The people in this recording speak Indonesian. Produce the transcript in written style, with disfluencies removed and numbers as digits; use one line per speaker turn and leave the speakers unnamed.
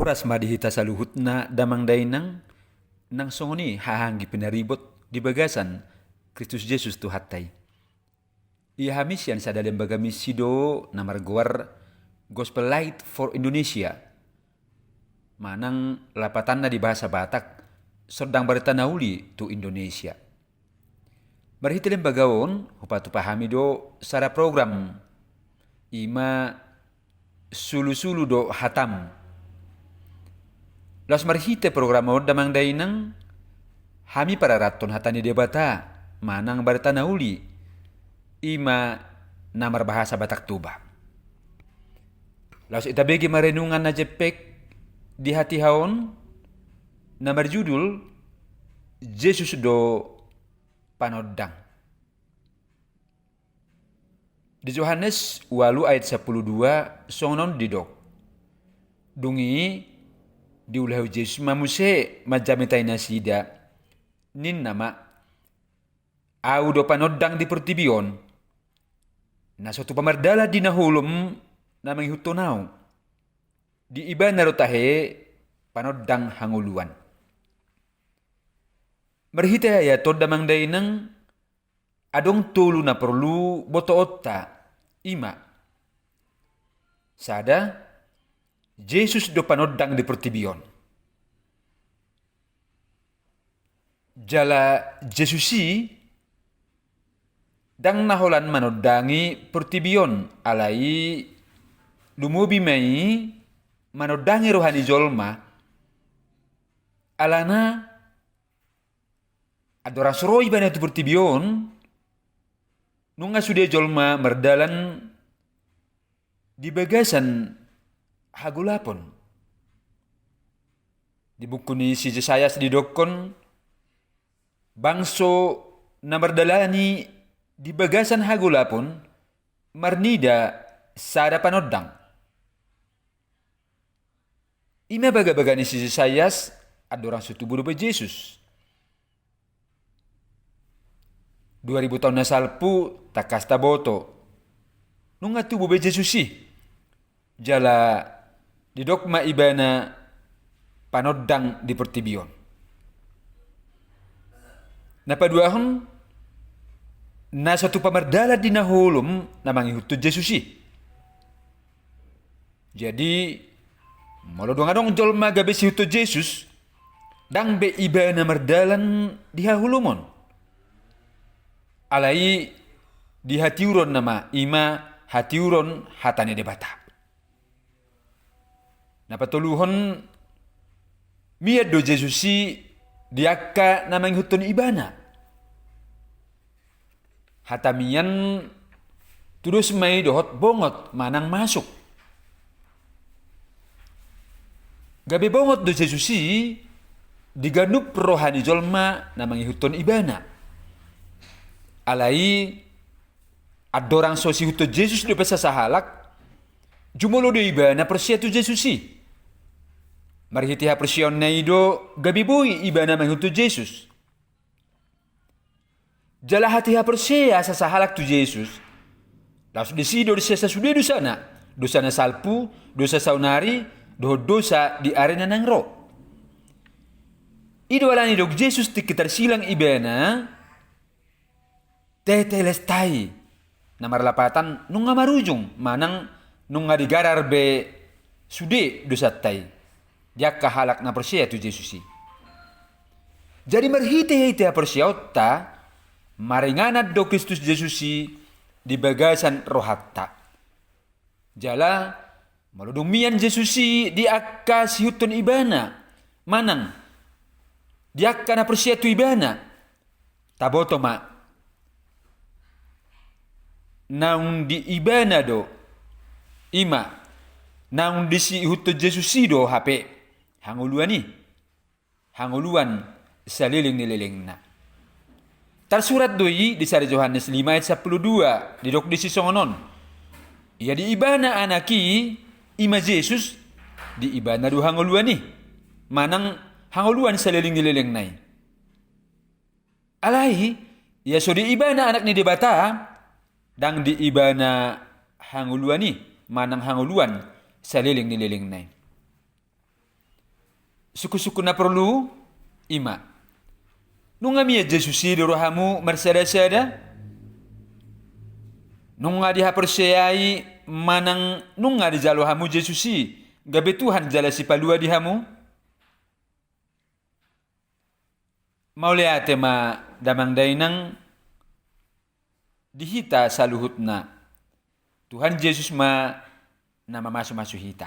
Uras madihita sa luhut na damang dainang nang songoni hahanggi pinaribot di bagasan Kristus Jesus tu hatay. Ia hamis yan sa dalam bagamis sido na marguar Gospel Light for Indonesia. Manang lapatan na di bahasa Batak sordang barita nauli tu Indonesia. Marhitilim bagawon hupatu pahami do sara program ima sulu-sulu do hatam. Las marhite programa damang dainang hami para raton hatani debata manang barita nauli ima namar bahasa Batak tuba. Las itabegi marenungan na jepek di hati haon namar judul Jesus do panodang. Di Yohanes 8 ayat 12 songnon didok. Dungi diulahu Jesus mamuse majamitay na sida nin nama au do panodang di pertibion na suatu pamardala di nahulum na manghutunaw di iba narotahe panodang hanguluan. Marhita ya to damang dainang adong tulu na perlu botoota ima. Sada Jesus do panodang di pertibion. Jala Jesusi dang naholan manodangi pertibion alai lumubi mai manodangi rohani jolma alana adora suroi bana tu pertibion nunga sudah jolma merdalan di bagasan hagulapon. Di buku ni si Jesayas didokon bangso na merdalani di bagasan hagulapon marnida sada panodang. Ima baga-baga ni si Jesayas adorang sutubudo ba Jesus. 2000 tahun na salpu takasta boto. Nunga tubo ba Jesusi. Jala didokma ibana panodang di pertibion. Napaduahon na satu pamardala di nahulum na mangihutod Jesusi. Jadi malodong-adong jolma gabe si hutod Jesus dang be ibana mardalan di hahulumon. Alai di hatiuron nama ima hatiuron hatane debata. Napatuluhon miad do Jesusi diakka namang hutun ibana. Hatamian terus may dohot bongot manang masuk. Gabi bongot do Jesusi diganup rohani jolma namang hutun ibana. Alai adorang sosi hutun Jesus do pesa sahalak jumulo do ibana persiatu Jesusi. Marhiti hapresyon na ido gabiboy iba na manghuto Jesus. Jala hati hapresya sa sahalak tu Jesus. Laos desido siya sa sude dosa na salpu, dosa saunari, dosa di arena ng ro. Ido wala ni dog Jesus ti kitar silang iba na tetelestai na marlapatan nung nga marujong manang nung nga digarar be sude dosa tay. Dia kahalak na persia tu Jesusi. Jadi marhite-hite persia ta maringanat do Kristus Jesusi di bagasan rohatta. Jala maludumian Jesusi di akka si hutun ibana. Manang di akka na persia tu ibana. Taboto ma naung di ibana do ima naung di si hutun Jesusi do hape. Hanguluan sa liling-nililing na. Tarsurat doi di sari Yohanes 5 ayat 12 di dok di sisongonon. Ia di ibana anaki ima Jesus di ibana do hanguluan ni. Manang hanguluan sa liling-nililing na. Alai ia so di ibana anak ni debata dang di ibana hanguluan ni manang hanguluan sa liling-nililing na. suku-suku na perlu ima. Nunga mia Jesus di rohamu marsada-sada. Nunga diha persyai manang nunga di jalo hamu Jesus gabe Tuhan jala si palua di hamu. Mauliate ma damang dainang dihita saluhutna. Tuhan Yesus ma nama masu-masu hita.